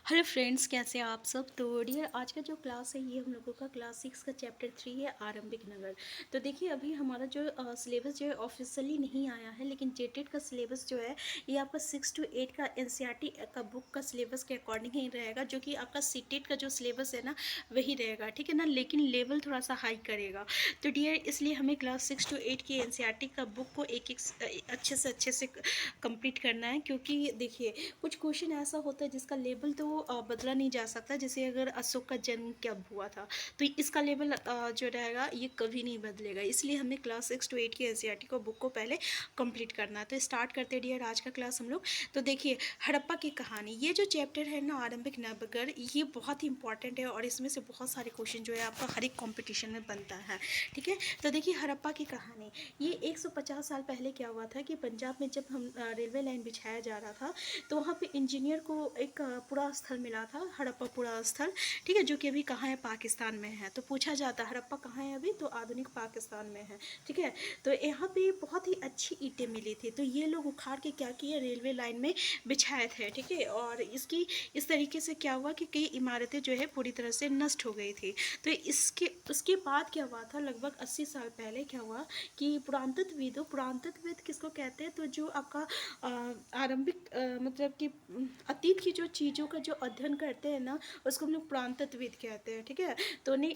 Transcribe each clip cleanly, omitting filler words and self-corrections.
Hello friends, कैसे हैं आप सब। तो डियर, आज का जो क्लास है ये हम लोगों का क्लास 6 का चैप्टर 3 है, आरंभिक नगर। तो देखिए, अभी हमारा जो सिलेबस जो है ऑफिशियली नहीं आया है, लेकिन जेटेड का सिलेबस जो है ये आपका 6 to 8 का एनसीईआरटी का बुक का सिलेबस के अकॉर्डिंग ही रहेगा, जो कि आपका सीटेट का जो सिलेबस है ना वही रहेगा, ठीक है ना। लेकिन लेवल थोड़ा सा हाई करेगा। तो डियर, इसलिए हमें क्लास 6 to 8 की एनसीईआरटी का बुक को एक एक अच्छे से कंप्लीट करना है, क्योंकि देखिए कुछ क्वेश्चन ऐसा होता है जिसका लेवल तो बदला नहीं जा सकता। जैसे अगर अशोक का जन्म कब हुआ था, तो इसका लेवल जो रहेगा ये कभी नहीं बदलेगा। इसलिए हमें क्लास 6 to 8 की एनसीईआरटी को बुक को पहले कंप्लीट करना है। तो स्टार्ट करते हैं डियर आज का क्लास हम लोग। तो देखिए, हड़प्पा की कहानी, ये जो चैप्टर है ना आरंभिक नगर, ये बहुत ही इंपॉर्टेंट है और इसमें से बहुत सारे क्वेश्चन जो है आपका हर एक कॉम्पिटिशन में बनता है, ठीक है। तो देखिए, हड़प्पा की कहानी, ये 150 साल पहले क्या हुआ था कि पंजाब में जब हम रेलवे लाइन बिछाया जा रहा था, तो वहाँ पे इंजीनियर को एक पुरा स्थल मिला था, हड़प्पा पुरा स्थल, ठीक है, जो कि अभी कहाँ है, पाकिस्तान में है। तो पूछा जाता है हड़प्पा कहाँ है अभी, तो आधुनिक पाकिस्तान में है, ठीक है। तो यहाँ पे बहुत ही अच्छी ईंटें मिली थी, तो ये लोग उखाड़ के क्या किए, रेलवे लाइन में बिछाए थे, ठीक है। और इसकी इस तरीके से क्या हुआ कि कई इमारतें जो है पूरी तरह से नष्ट हो गई थी। तो इसके उसके बाद क्या हुआ था, लगभग 80 साल पहले क्या हुआ कि पुरातत्वविद किसको कहते हैं, तो जो आपका आरंभिक मतलब कि अतीत की जो चीज़ों का जो अध्ययन करते हैं ना, उसको हम लोग पुरातत्वविद कहते हैं, ठीक है। तो ने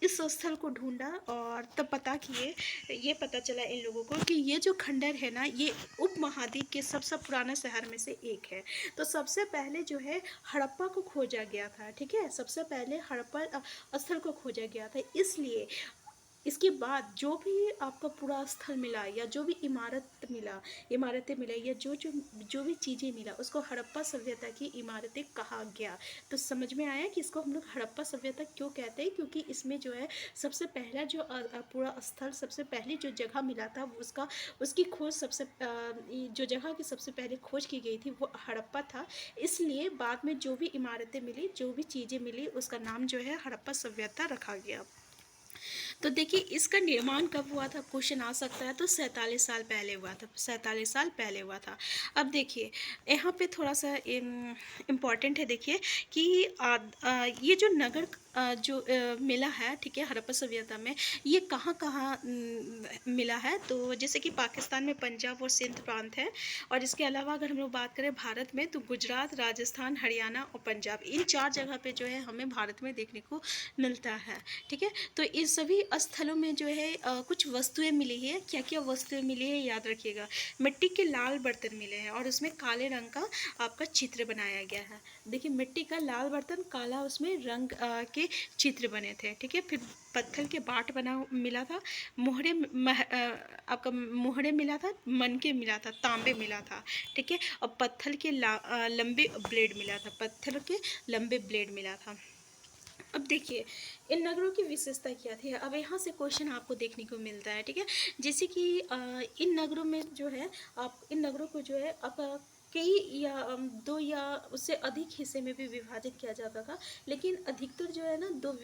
इस स्थल को ढूंढा और तब पता किए, ये पता चला इन लोगों को कि ये जो खंडर है ना, ये उप महाद्वीप के सबसे पुराने शहर में से एक है। तो सबसे पहले जो है हड़प्पा को खोजा गया था, ठीक है। सबसे पहले हड़प्पा स्थल को खोजा गया था। इसलिए इसके बाद जो भी आपका पूरा स्थल मिला या जो भी इमारतें मिला या जो भी चीज़ें मिला, उसको हड़प्पा सभ्यता की इमारतें कहा गया। तो समझ में आया कि इसको हम लोग हड़प्पा सभ्यता क्यों कहते हैं, क्योंकि इसमें जो है सबसे पहला जो पूरा स्थल, सबसे पहली जो जगह मिला था उसका उसकी खोज जो जगह की सबसे पहले खोज की गई थी वो हड़प्पा था। इसलिए बाद में जो भी इमारतें मिली, जो भी चीज़ें मिली, उसका नाम जो है हड़प्पा सभ्यता रखा गया। तो देखिए, इसका निर्माण कब हुआ था, क्वेश्चन आ सकता है। तो 47 साल पहले हुआ था, 47 साल पहले हुआ था। अब देखिए, यहाँ पे थोड़ा सा इम्पॉर्टेंट है, देखिए कि ये जो नगर जो मिला है, ठीक है, हड़प्पा सभ्यता में, ये कहाँ कहाँ मिला है। तो जैसे कि पाकिस्तान में पंजाब और सिंध प्रांत है, और इसके अलावा अगर हम लोग बात करें भारत में, तो गुजरात, राजस्थान, हरियाणा और पंजाब, इन 4 जगह पे जो है हमें भारत में देखने को मिलता है, ठीक है। तो इस सभी स्थलों में जो है कुछ वस्तुएं मिली है। क्या क्या वस्तुएं मिली है, याद रखिएगा। मिट्टी के लाल बर्तन मिले हैं और उसमें काले रंग का आपका चित्र बनाया गया है। देखिए, मिट्टी का लाल बर्तन, काला उसमें रंग के चित्र बने थे, ठीक है। फिर पत्थर के बाट बना मिला था, आपका मोहरे मिला था, मनके मिला था, तांबे मिला था, ठीक है। और पत्थर के लंबे ब्लेड मिला था, पत्थर के लंबे ब्लेड मिला था। अब देखिए, इन नगरों की विशेषता क्या थी। अब यहाँ से क्वेश्चन आपको देखने को मिलता है, ठीक है। जैसे कि इन नगरों में जो है, आप इन नगरों को जो है आप कई या 2 या उससे अधिक हिस्से में भी विभाजित किया जाता था, लेकिन अधिकतर जो है ना 2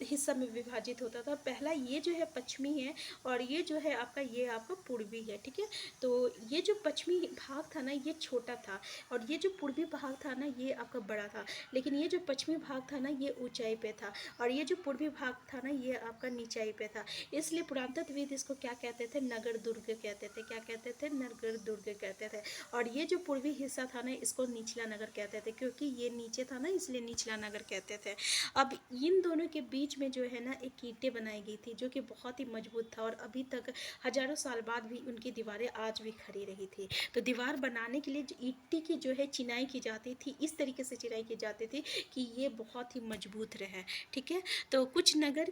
हिस्सा में विभाजित होता था। पहला ये जो है पश्चिमी है, और ये जो है आपका ये आपका पूर्वी है, ठीक है। तो ये जो पश्चिमी भाग था ना ये छोटा था, और ये जो पूर्वी भाग था ना ये आपका बड़ा था। लेकिन ये जो पश्चिमी भाग था ना ये ऊंचाई पे था, और ये जो पूर्वी भाग था ना ये आपका नीचाई पे था। इसलिए पुरातत्वविद इसको क्या कहते थे, नगर दुर्ग कहते थे। क्या कहते थे, नगर दुर्ग कहते थे। और ये जो पूर्वी हिस्सा था ना इसको निचला नगर कहते थे, क्योंकि ये नीचे था ना इसलिए निचला नगर कहते थे। अब इन दोनों के बीच में जो है ना एक ईंटें बनाई गई थी, जो कि बहुत ही मजबूत था, और अभी तक हजारों साल बाद भी उनकी दीवारें आज भी खड़ी रही थी। तो दीवार बनाने के लिए जो ईंटी की जो है चिनाई की जाती थी, इस तरीके से चिनाई की जाती थी कि ये बहुत ही मजबूत रहे, ठीक है। तो कुछ नगर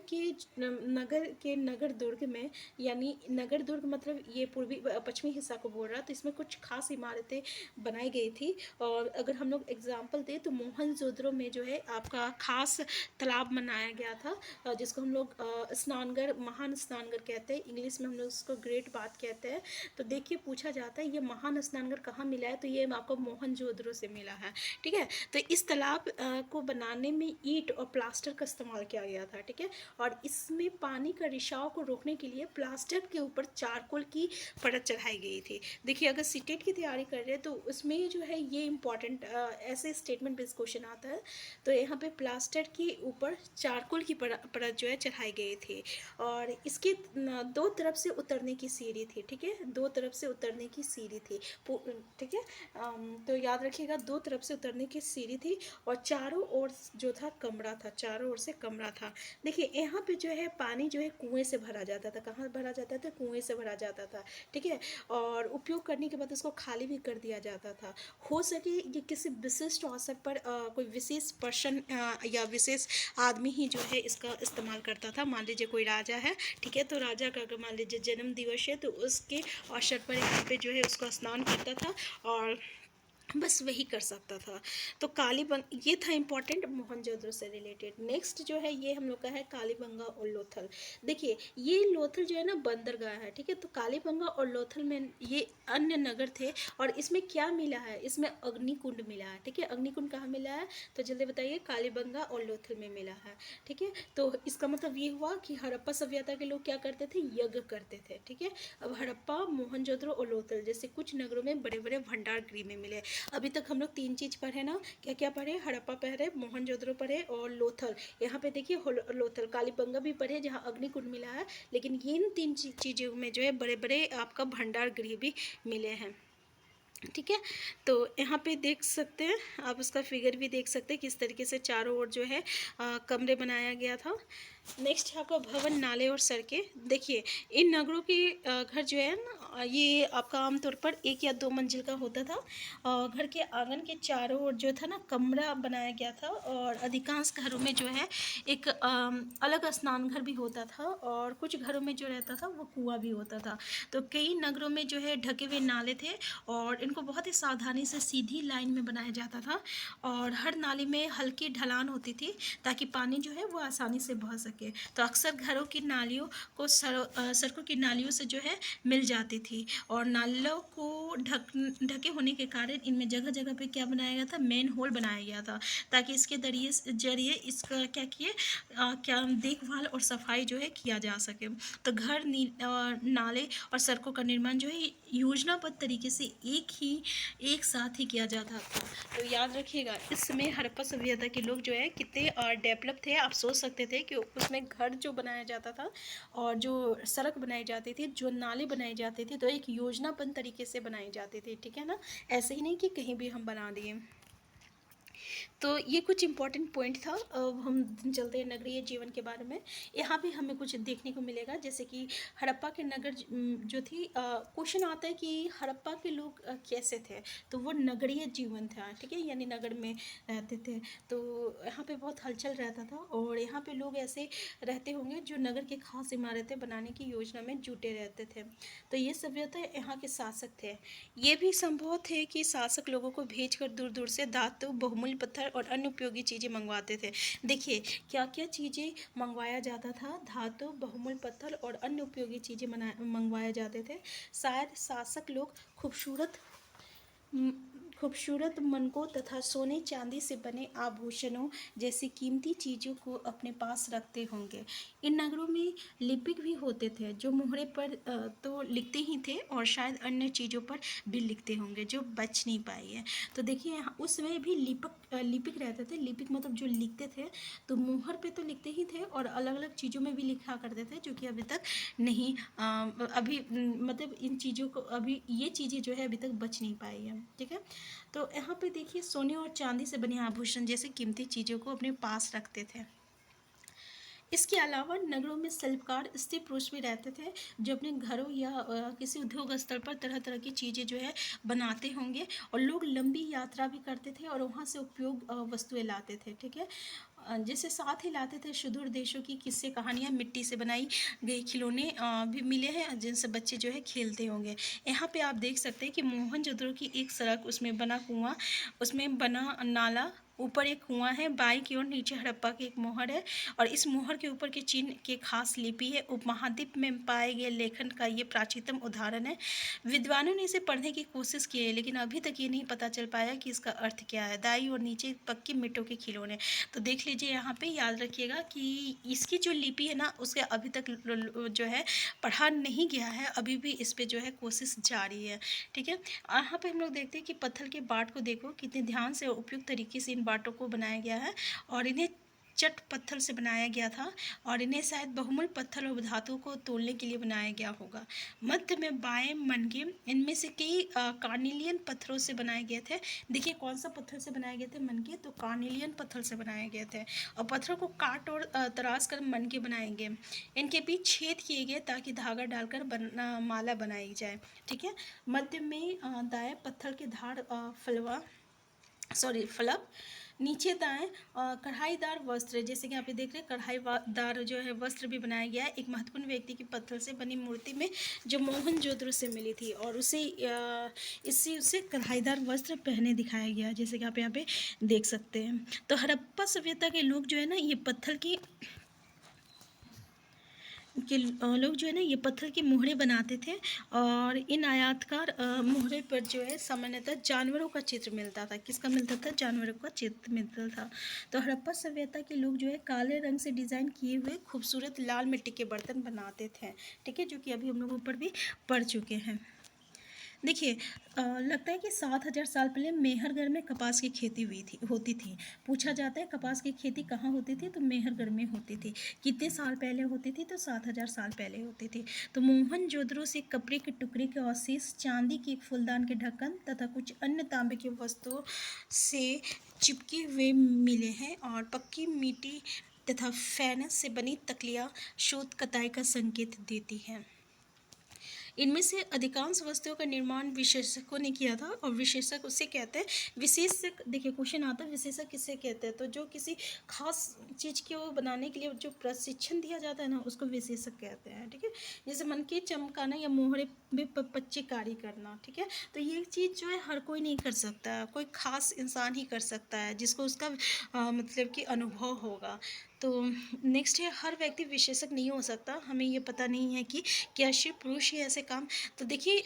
दुर्ग में, यानी नगर दुर्ग मतलब ये पूर्वी पश्चिमी हिस्सा को बोल रहा, तो इसमें कुछ खास इमारतें बनाई गई थी। और अगर हम लोग एग्जाम्पल दें तो मोहनजोदड़ो में जो है आपका खास तालाब बनाया गया था, था, जिसको हम लोग स्नानघर, महान स्नानघर कहते हैं, इंग्लिश में हम लोग उसको ग्रेट बाथ कहते हैं। तो देखिए पूछा जाता है ये महान स्नानघर कहाँ मिला है, तो ये आपको मोहनजोदड़ो से मिला है। ठीक है, तो इस तालाब को बनाने में ईंट और प्लास्टर का इस्तेमाल किया गया था। ठीक है, और इसमें पानी का रिसाव को रोकने के लिए प्लास्टर के ऊपर चारकोल की परत चढ़ाई गई थी। देखिए अगर सीटेट की तैयारी कर रहे हैं तो उसमें जो है ये इंपॉर्टेंट ऐसे स्टेटमेंट बेस्ड क्वेश्चन आता है। तो यहाँ पे प्लास्टर के ऊपर चारकोल की परत जो है चढ़ाई गई थी, और इसके दो तरफ से उतरने की सीढ़ी थी। ठीक है, दो तरफ से उतरने की सीढ़ी थी। ठीक है, तो याद रखिएगा दो तरफ से उतरने की सीढ़ी थी, और चारों ओर जो था कमरा था, चारों ओर से कमरा था। देखिए यहाँ पे जो है पानी जो है कुएं से भरा जाता था। कहाँ भरा जाता था? कुएं से भरा जाता था। ठीक है, और उपयोग करने के बाद उसको खाली भी कर दिया जाता था। हो सके ये किसी विशिष्ट अवसर पर कोई विशेष पर्सन या विशेष आदमी ही जो है इसका इस्तेमाल करता था। मान लीजिए कोई राजा है, ठीक है, तो राजा का अगर मान लीजिए जन्म दिवस है तो उसके अवसर पर यहाँ पे जो है उसका स्नान करता था, और बस वही कर सकता था। तो ये था इम्पॉर्टेंट मोहनजोदड़ो से रिलेटेड। नेक्स्ट जो है ये हम लोग का है कालीबंगा और लोथल। देखिए ये लोथल जो है ना बंदरगाह है। ठीक है, तो कालीबंगा और लोथल में ये अन्य नगर थे, और इसमें क्या मिला है? इसमें अग्निकुंड मिला है। ठीक है, अग्निकुंड कहाँ मिला है? तो जल्दी बताइए, कालीबंगा और लोथल में मिला है। ठीक है, तो इसका मतलब ये हुआ कि हड़प्पा सभ्यता के लोग क्या करते थे? यज्ञ करते थे। ठीक है, अब हड़प्पा, मोहनजोदड़ो और लोथल जैसे कुछ नगरों में बड़े बड़े भंडार गृह में मिले। अभी तक हम लोग तीन चीज़ पढ़े ना, क्या क्या पढ़े? हड़प्पा पढ़े, मोहनजोदड़ो पढ़े, और लोथल। यहाँ पे देखिए लोथल, कालीबंगा भी पढ़े जहाँ अग्निकुंड मिला है, लेकिन इन तीन चीज़ों में जो है बड़े बड़े आपका भंडार गृह भी मिले हैं। ठीक है, तो यहाँ पे देख सकते हैं आप, उसका फिगर भी देख सकते हैं किस तरीके से चारों ओर जो है कमरे बनाया गया था। नेक्स्ट है आपका भवन, नाले और सड़कें। देखिए इन नगरों के घर जो है ना ये आपका आमतौर पर एक या दो मंजिल का होता था, और घर के आंगन के चारों ओर जो था ना कमरा बनाया गया था, और अधिकांश घरों में जो है एक अलग स्नान घर भी होता था, और कुछ घरों में जो रहता था वो कुआं भी होता था। तो कई नगरों में जो है ढके हुए नाले थे, और इनको बहुत ही सावधानी से सीधी लाइन में बनाया जाता था, और हर नाली में हल्की ढलान होती थी ताकि पानी जो है वो आसानी से बह सके। तो अक्सर घरों की नालियों को सड़कों की नालियों से जो है मिल जाती थी, और नालों को ढके होने के कारण इनमें जगह जगह पे क्या बनाया गया था? मेन होल बनाया गया था, ताकि इसके जरिए इसका क्या किए क्या देखभाल और सफाई जो है किया जा सके। तो घर, नाले और सड़कों का निर्माण जो है योजनाबद्ध तरीके से एक साथ ही किया जाता था। तो याद रखिएगा इस समय हड़प्पा सभ्यता के लोग जो है कितने डेवलप थे। आप सोच सकते थे कि उसमें घर जो बनाया जाता था, और जो सड़क बनाई जाती थी, जो नाले बनाए जाते थे, तो एक योजनाबद्ध तरीके से बनाई जाती थी। ठीक है ना, ऐसे ही नहीं कि कहीं भी हम बना दिए। तो ये कुछ इम्पोर्टेंट पॉइंट था। अब हम चलते हैं नगरीय जीवन के बारे में। यहाँ भी हमें कुछ देखने को मिलेगा, जैसे कि हड़प्पा के नगर जो थी, क्वेश्चन आता है कि हड़प्पा के लोग कैसे थे? तो वो नगरीय जीवन था। ठीक है, यानी नगर में रहते थे। तो यहाँ पे बहुत हलचल रहता था, और यहाँ पे लोग ऐसे रहते होंगे जो नगर के खास इमारतें बनाने की योजना में जुटे रहते थे। तो ये सभ्यता यहाँ के शासक थे। ये भी संभव थे कि शासक लोगों को भेजकर दूर दूर से धातु, बहुमूल्य पत्थर और अन्य उपयोगी चीज़ें मंगवाते थे। देखिए क्या क्या चीज़ें मंगवाया जाता था? धातु, बहुमूल्य पत्थर और अन्य उपयोगी चीज़ें मंगवाए जाते थे। शायद शासक लोग खूबसूरत मनकों तथा सोने चांदी से बने आभूषणों जैसी कीमती चीज़ों को अपने पास रखते होंगे। इन नगरों में लिपिक भी होते थे जो मोहरे पर तो लिखते ही थे, और शायद अन्य चीज़ों पर भी लिखते होंगे जो बच नहीं पाई है। तो देखिए यहाँ उस समय भी लिपिक रहते थे। लिपिक मतलब जो लिखते थे, तो मोहर पे तो लिखते ही थे, और अलग अलग चीज़ों में भी लिखा करते थे, जो कि अभी तक नहीं अभी मतलब इन चीज़ों को अभी ये चीज़ें जो है अभी तक बच नहीं पाई है। ठीक है, तो यहाँ पे देखिए सोने और चांदी से बने आभूषण जैसे कीमती चीज़ों को अपने पास रखते थे। इसके अलावा नगरों में शिल्पकार, स्त्री पुरुष भी रहते थे जो अपने घरों या किसी उद्योग स्थल पर तरह तरह की चीज़ें जो है बनाते होंगे, और लोग लंबी यात्रा भी करते थे और वहाँ से उपयोग वस्तुएं लाते थे। ठीक है, जैसे साथ ही लाते थे सुदूर देशों की किस्से कहानियाँ, मिट्टी से बनाई गई खिलौने भी मिले हैं जिनसे बच्चे जो है खेलते होंगे। यहाँ पे आप देख सकते हैं कि मोहनजोदड़ो की एक सड़क, उसमें बना कुआं, उसमें बना नाला, ऊपर एक कुआं है, बाई की ओर नीचे हड़प्पा की एक मोहर है और इस मोहर के ऊपर के चिन्ह के खास लिपि है। उपमहाद्वीप में पाए गए लेखन का ये प्राचीनतम उदाहरण है। विद्वानों ने इसे पढ़ने की कोशिश की है लेकिन अभी तक ये नहीं पता चल पाया कि इसका अर्थ क्या है। दाई और नीचे पक्की मिट्टों के खिलौने, तो देख लीजिए यहाँ पे, याद रखिएगा कि इसकी जो लिपि है ना उसके अभी तक जो है पढ़ा नहीं गया है, अभी भी इस पे जो है कोशिश जारी है। ठीक है, यहाँ पे हम लोग देखते हैं कि पत्थर के बाट को देखो कितने ध्यान से उपयुक्त तरीके से इन बाटों को बनाया गया है और इन्हें चट पत्थर से बनाया गया था और इन्हें शायद बहुमूल पत्थर और धातुओं को तोड़ने के लिए बनाया गया होगा। मध्य में बाएं मनके, इनमें से कई कार्निलियन पत्थरों से बनाए गए थे। देखिए कौन सा पत्थर से बनाए गए थे मनके, तो कार्निलियन पत्थर से बनाए गए थे और पत्थरों को काट और तराश कर मनके बनाएंगे। इनके बीच छेद किए गए ताकि धागा डालकर माला बनाई जाए। ठीक है, मध्य में दाएं पत्थर के धार फलक, नीचे दाएं कढ़ाईदार वस्त्र, जैसे कि यहाँ पे देख रहे हैं कढ़ाईदार जो है वस्त्र भी बनाया गया है एक महत्वपूर्ण व्यक्ति की पत्थर से बनी मूर्ति में जो मोहनजोदड़ो से मिली थी और इससे उसे कढ़ाईदार वस्त्र पहने दिखाया गया, जैसे कि आप यहाँ पे देख सकते हैं। तो हड़प्पा सभ्यता के लोग जो है ना ये पत्थर की लोग जो है ना ये पत्थर की मोहरें बनाते थे और इन आयताकार मोहरे पर जो है सामान्यतः जानवरों का चित्र मिलता था। किसका मिलता था? जानवरों का चित्र मिलता था। तो हड़प्पा सभ्यता के लोग जो है काले रंग से डिज़ाइन किए हुए खूबसूरत लाल मिट्टी के बर्तन बनाते थे। ठीक है, जो कि अभी हम लोग ऊपर भी पढ़ चुके हैं। देखिए लगता है कि 7,000 साल पहले मेहरगढ़ में कपास की खेती होती थी। पूछा जाता है कपास की खेती कहाँ होती थी, तो मेहरगढ़ में होती थी। कितने साल पहले होती थी, तो 7,000 साल पहले होती थी। तो मोहनजोदड़ो से कपड़े के टुकड़े के अवशेष, चांदी की एक फूलदान के ढक्कन तथा कुछ अन्य तांबे की वस्तुओं से चिपके हुए मिले हैं और पक्की मिट्टी तथा फैनस से बनी तकलियाँ शोध कताई का संकेत देती हैं। इनमें से अधिकांश वस्तुओं का निर्माण विशेषज्ञों ने किया था और विशेषज्ञ उसे कहते हैं। विशेषज्ञ, देखिए क्वेश्चन आता है विशेषज्ञ किसे कहते हैं, तो जो किसी खास चीज़ को बनाने के लिए जो प्रशिक्षण दिया जाता है ना उसको विशेषज्ञ कहते हैं। ठीक है, जैसे मन की चमकाना या मोहरे में पच्चीकारी करना। ठीक है, तो ये चीज़ जो है हर कोई नहीं कर सकता, कोई खास इंसान ही कर सकता है जिसको उसका मतलब कि अनुभव होगा। तो नेक्स्ट है, हर व्यक्ति विशेषज्ञ नहीं हो सकता। हमें ये पता नहीं है कि क्या सिर्फ पुरुष ही ऐसे काम, तो देखिए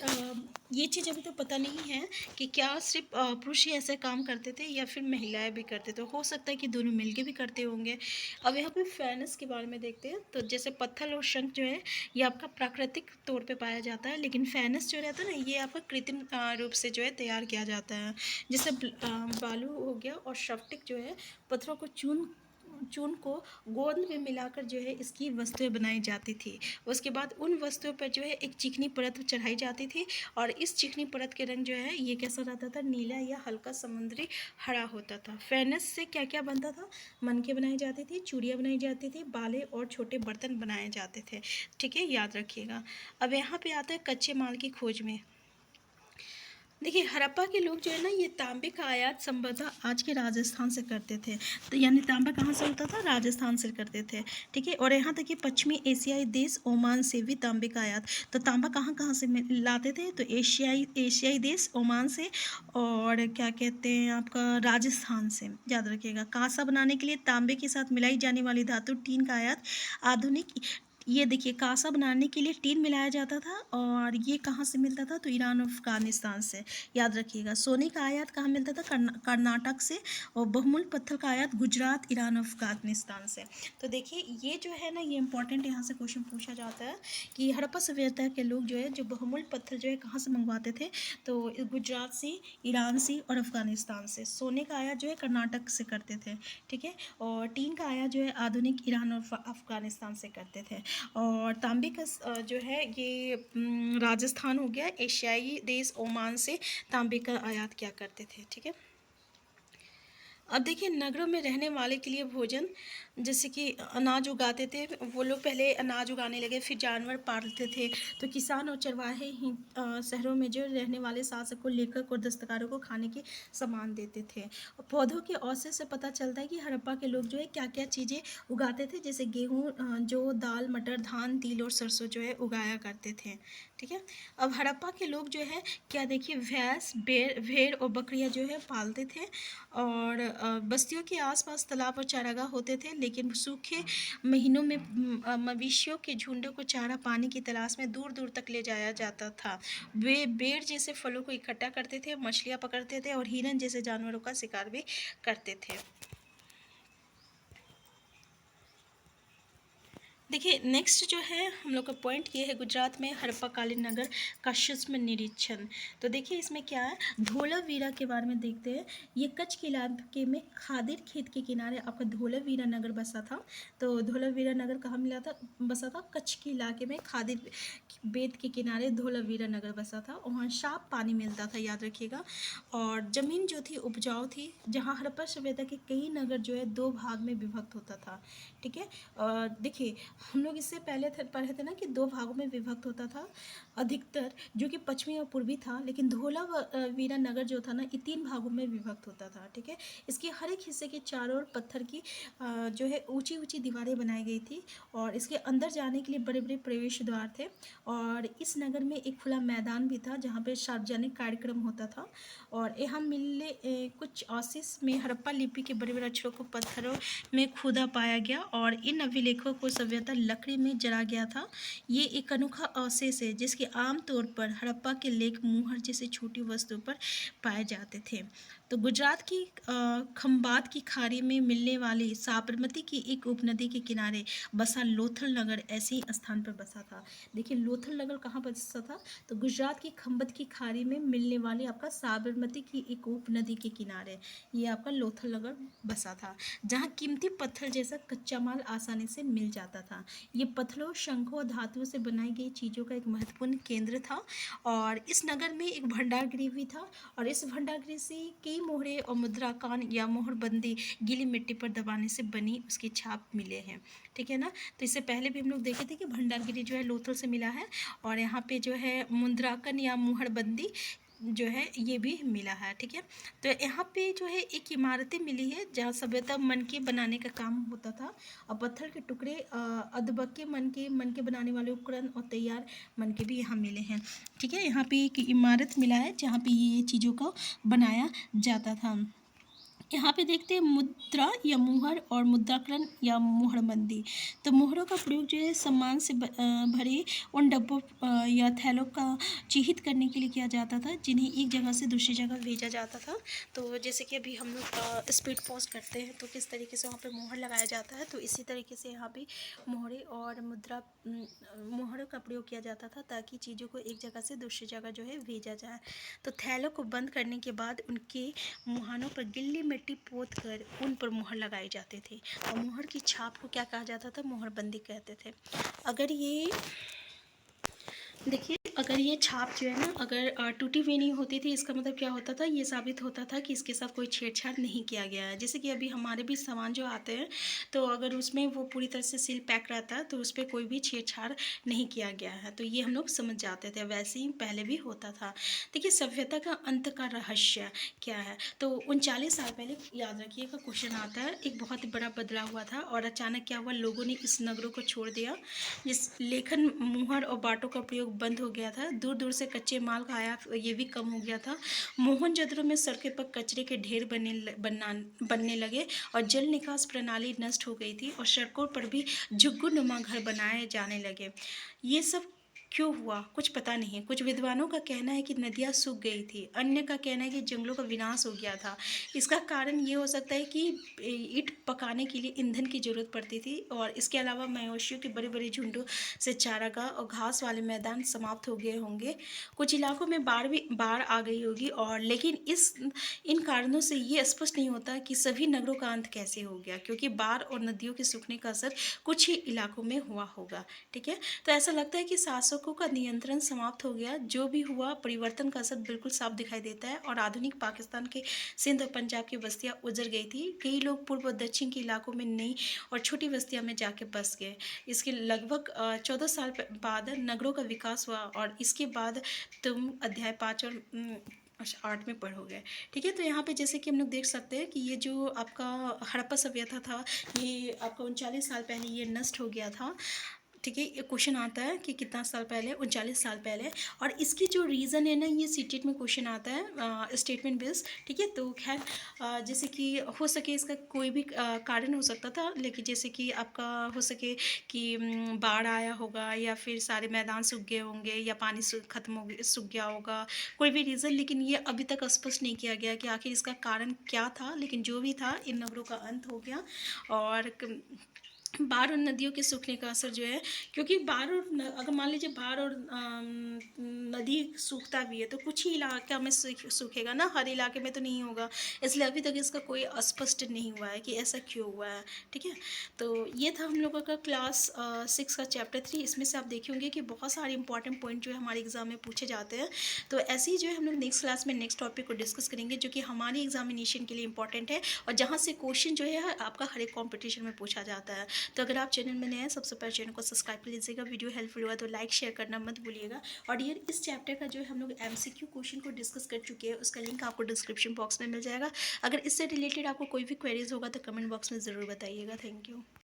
ये चीज़ अभी तो पता नहीं है कि क्या सिर्फ पुरुष ही ऐसे काम करते थे या फिर महिलाएं भी करते थे। हो सकता है कि दोनों मिलके भी करते होंगे। अब यहाँ पे फैनस के बारे में देखते हैं। तो जैसे पत्थर और शंख जो है ये आपका प्राकृतिक तौर पे पाया जाता है, लेकिन फैनस जो रहता है ना ये आपका कृत्रिम रूप से जो है तैयार किया जाता है। जैसे बालू हो गया और स्फटिक जो है पत्थरों को चून को गोंद में मिलाकर जो है इसकी वस्तुएं बनाई जाती थी। उसके बाद उन वस्तुओं पर जो है एक चिकनी परत चढ़ाई जाती थी और इस चिकनी परत के रंग जो है ये कैसा रहता था, नीला या हल्का समुद्री हरा होता था। फैनस से क्या क्या बनता था? मनके बनाई जाती थी, चूड़ियाँ बनाई जाती थी, बाले और छोटे बर्तन बनाए जाते थे। ठीक है, याद रखिएगा। अब यहाँ पे आता है कच्चे माल की खोज में। देखिए हड़प्पा के लोग जो है ना ये तांबे का आयात संभवतः आज के राजस्थान से करते थे। तो यानी तांबा कहाँ से होता था? राजस्थान से करते थे। ठीक है, और यहाँ तक कि पश्चिमी एशियाई देश ओमान से भी तांबे का आयात। तो तांबा कहाँ कहाँ से लाते थे? तो एशियाई देश ओमान से और क्या कहते हैं आपका राजस्थान से। याद रखिएगा। कांसा बनाने के लिए तांबे के साथ मिलाई जाने वाली धातु टीन का आयात आधुनिक, ये देखिए कांसा बनाने के लिए टीन मिलाया जाता था और ये कहाँ से मिलता था? तो ईरान और अफगानिस्तान से। याद रखिएगा। सोने का आयात कहाँ मिलता था? कर्नाटक से। और बहुमूल्य पत्थर का आयात गुजरात, ईरान और अफगानिस्तान से। तो देखिए ये जो है ना ये इंपॉर्टेंट यहाँ से क्वेश्चन पूछा जाता है कि हड़प्पा सभ्यता के लोग जो है जो बहुमूल्य पत्थर जो है कहाँ से मंगवाते थे? तो गुजरात से, ईरान से और अफगानिस्तान से। सोने का आयात जो है कर्नाटक से करते थे। ठीक है, और टीन का आयात जो है आधुनिक ईरान और अफगानिस्तान से करते थे। और तांबे का जो है ये राजस्थान हो गया, एशियाई देश ओमान से तांबे का आयात क्या करते थे। ठीक है, अब देखिए नगरों में रहने वाले के लिए भोजन जैसे कि अनाज उगाते थे, वो लोग पहले अनाज उगाने लगे, फिर जानवर पालते थे। तो किसान और चरवाहे ही शहरों में जो रहने वाले शासक को लेखक और दस्तकारों को खाने के सामान देते थे। और पौधों के औसत से पता चलता है कि हड़प्पा के लोग जो है क्या क्या चीज़ें उगाते थे, जैसे गेहूँ, जो दाल, मटर, धान, तिल और सरसों जो है उगाया करते थे। ठीक है। अब हड़प्पा के लोग जो है क्या, देखिए भैंस, भेड़ और बकरियां जो है पालते थे। और बस्तियों के आसपास तालाब और चारागाह होते थे, लेकिन सूखे महीनों में मवेशियों के झुंडों को चारा पानी की तलाश में दूर दूर तक ले जाया जाता था। वे बेर जैसे फलों को इकट्ठा करते थे, मछलियाँ पकड़ते थे और हिरन जैसे जानवरों का शिकार भी करते थे। देखिए नेक्स्ट जो है हम लोग का पॉइंट ये है, गुजरात में हड़प्पाकालीन नगर का सूक्ष्म निरीक्षण। तो देखिए इसमें क्या है, धोलावीरा के बारे में देखते हैं। ये कच्छ के इलाके में खादिर खेत के किनारे आपका धोलावीरा नगर बसा था। तो धोलावीरा नगर कहाँ मिला था, बसा था कच्छ के इलाके में खादिर बेद के किनारे धोलावीरा नगर बसा था। वहाँ साफ पानी मिलता था, याद रखिएगा। और ज़मीन जो थी उपजाऊ थी, जहाँ हड़प्पा सभ्यता के कई नगर जो है दो भाग में विभक्त होता था। ठीक है। देखिए हम लोग इससे पहले पढ़े थे ना कि दो भागों में विभक्त होता था अधिकतर, जो कि पश्चिमी और पूर्वी था। लेकिन वीरा नगर जो था ना, ये तीन भागों में विभक्त होता था। ठीक है। इसके हर एक हिस्से के चारों ओर पत्थर की जो है ऊंची ऊंची दीवारें बनाई गई थी, और इसके अंदर जाने के लिए बड़े बड़े प्रवेश द्वार थे। और इस नगर में एक खुला मैदान भी था जहाँ पे सार्वजनिक कार्यक्रम होता था। और यहाँ मिले कुछ अवशेष में हड़प्पा लिपि के बड़े बड़े अक्षरों को पत्थरों में खुदा पाया गया, और इन अभिलेखों को सभ्यता लकड़ी में जला गया था। ये एक अनोखा अवशेष है जिसके आमतौर पर हड़प्पा के लेख मुहर जैसे छोटी वस्तुओं पर पाए जाते थे। तो गुजरात की खंबात की खाड़ी में मिलने वाली साबरमती की एक उपनदी के किनारे बसा लोथल नगर ऐसे ही स्थान पर बसा था। देखिए लोथल नगर कहाँ बसा था, तो गुजरात की खंबत की खाड़ी में मिलने वाली आपका साबरमती की एक उपनदी के किनारे ये आपका लोथल नगर बसा था, जहाँ कीमती पत्थर जैसा कच्चा माल आसानी से मिल जाता था। ये पत्थरों, शंखों और धातुओं से बनाई गई चीज़ों का एक महत्वपूर्ण केंद्र था। और इस नगर में एक भंडार गृह भी था, और इस भंडार गृह से कई मोहरे और मुद्राकान या मोहरबंदी गीली मिट्टी पर दबाने से बनी उसकी छाप मिले हैं। ठीक है ना। तो इससे पहले भी हम लोग देखे थे कि भंडार गृह जो है लोथल से मिला है, और यहाँ पे जो है मुद्राकन या मोहरबंदी जो है ये भी मिला है। ठीक है। तो यहाँ पे जो है एक इमारतें मिली है जहाँ सभ्यता मनके बनाने का काम होता था, और पत्थर के टुकड़े, अदबके मनके बनाने वाले उपकरण और तैयार मनके भी यहाँ मिले हैं। ठीक है। यहाँ पे एक इमारत मिला है जहाँ पे ये चीज़ों को बनाया जाता था। यहाँ पे देखते हैं मुद्रा या मुहर और मुद्राकरण या मुहरबंदी। तो मुहरों का प्रयोग जो है सामान से भरे उन डब्बों या थैलों का चिहित करने के लिए किया जाता था, जिन्हें एक जगह से दूसरी जगह भेजा जाता था। तो जैसे कि अभी हम लोग स्पीड पोस्ट करते हैं तो किस तरीके से वहाँ पे मुहर लगाया जाता है, तो इसी तरीके से यहाँ पे मोहरे और मुहरों का प्रयोग किया जाता था, ताकि चीज़ों को एक जगह से दूसरी जगह जो है भेजा जाए। तो थैलों को बंद करने के बाद उनके मुहानों पर गिल्ली मिट्टी पोत कर उन पर मुहर लगाए जाते थे, और मुहर की छाप को क्या कहा जाता था, मुहरबंदी कहते थे। अगर ये देखिए अगर ये छाप जो है ना, अगर टूटी हुई नहीं होती थी, इसका मतलब क्या होता था, ये साबित होता था कि इसके साथ कोई छेड़छाड़ नहीं किया गया है। जैसे कि अभी हमारे भी सामान जो आते हैं, तो अगर उसमें वो पूरी तरह से सील पैक रहता है तो उस पर कोई भी छेड़छाड़ नहीं किया गया है, तो ये हम लोग समझ जाते थे। वैसे ही पहले भी होता था। देखिए सभ्यता का अंत का रहस्य क्या है, तो 39 साल पहले, याद रखिएगा क्वेश्चन आता है, एक बहुत बड़ा बदलाव हुआ था, और अचानक क्या हुआ, लोगों ने इस नगरों को छोड़ दिया। जिस लेखन, मुहर और बाटों का प्रयोग बंद हो गया था। दूर दूर से कच्चे माल का आयात ये भी कम हो गया था। मोहनजोदड़ो में सड़कें पर कचरे के ढेर बनने लगे, और जल निकास प्रणाली नष्ट हो गई थी, और सड़कों पर भी झुग्गी नुमा घर बनाए जाने लगे। ये सब क्यों हुआ कुछ पता नहीं। कुछ विद्वानों का कहना है कि नदियाँ सूख गई थी, अन्य का कहना है कि जंगलों का विनाश हो गया था। इसका कारण ये हो सकता है कि ईंट पकाने के लिए ईंधन की ज़रूरत पड़ती थी, और इसके अलावा मवेशियों के बड़े बड़े झुंडों से चारागाह और घास वाले मैदान समाप्त हो गए होंगे। कुछ इलाकों में बाढ़ आ गई होगी, और लेकिन इन कारणों से ये स्पष्ट नहीं होता कि सभी नगरों का अंत कैसे हो गया, क्योंकि बाढ़ और नदियों के सूखने का असर कुछ ही इलाकों में हुआ होगा। ठीक है। तो ऐसा लगता है कि शासकों शासकों का नियंत्रण समाप्त हो गया। जो भी हुआ परिवर्तन का असर बिल्कुल साफ दिखाई देता है और आधुनिक पाकिस्तान के सिंध और पंजाब की बस्तियां उजड़ गई थी। कई लोग पूर्व और दक्षिण के इलाकों में नई और छोटी बस्तियों में जाके बस गए। इसके लगभग 14 साल बाद नगरों का विकास हुआ और इसके बाद तुम अध्याय 5 और 8 में पढ़ोगे। ठीक है, तो यहाँ पे जैसे कि हम लोग देख सकते हैं कि ये जो आपका हड़प्पा सभ्यता था, ये आपका 39 साल पहले ये नष्ट हो गया था। ठीक है, ये क्वेश्चन आता है कि कितना साल पहले, 39 साल पहले। और इसकी जो रीज़न है ना, ये सीटेट में क्वेश्चन आता है स्टेटमेंट बेस्ड। ठीक है, तो खैर जैसे कि हो सके इसका कोई भी कारण हो सकता था, लेकिन जैसे कि आपका हो सके कि बाढ़ आया होगा या फिर सारे मैदान सूख गए होंगे या पानी खत्म हो गया, सूख गया होगा, कोई भी रीज़न। लेकिन ये अभी तक स्पष्ट नहीं किया गया कि आखिर इसका कारण क्या था। लेकिन जो भी था, इन नगरों का अंत हो गया। और बाढ़ और नदियों के सूखने का असर जो है, क्योंकि बाढ़ और अगर मान लीजिए बाढ़ और नदी सूखता भी है तो कुछ ही इलाका में सूखेगा ना, हर इलाके में तो नहीं होगा। इसलिए अभी तक इसका कोई स्पष्ट नहीं हुआ है कि ऐसा क्यों हुआ है। ठीक है, तो ये था हम लोगों का क्लास 6 का चैप्टर 3। इसमें से आप देखे होंगे कि बहुत सारे इंपॉर्टेंट पॉइंट जो है हमारे एग्जाम में पूछे जाते हैं। तो ऐसे ही जो है हम लोग नेक्स्ट क्लास में नेक्स्ट टॉपिक को डिस्कस करेंगे, जो कि हमारी एग्जामिनेशन के लिए इंपॉर्टेंट है और जहाँ से क्वेश्चन जो है आपका हर एक कॉम्पिटिशन में पूछा जाता है। तो अगर आप चैनल में नए हैं, सबसे पहले चैनल को सब्सक्राइब कर लीजिएगा। वीडियो हेल्पफुल हुआ तो लाइक शेयर करना मत भूलिएगा। और ये इस चैप्टर का जो है हम लोग MCQ क्वेश्चन को डिस्कस कर चुके हैं, उसका लिंक आपको डिस्क्रिप्शन बॉक्स में मिल जाएगा। अगर इससे रिलेटेड आपको कोई भी क्वेरीज होगा तो कमेंट बॉक्स में ज़रूर बताइएगा। Thank you.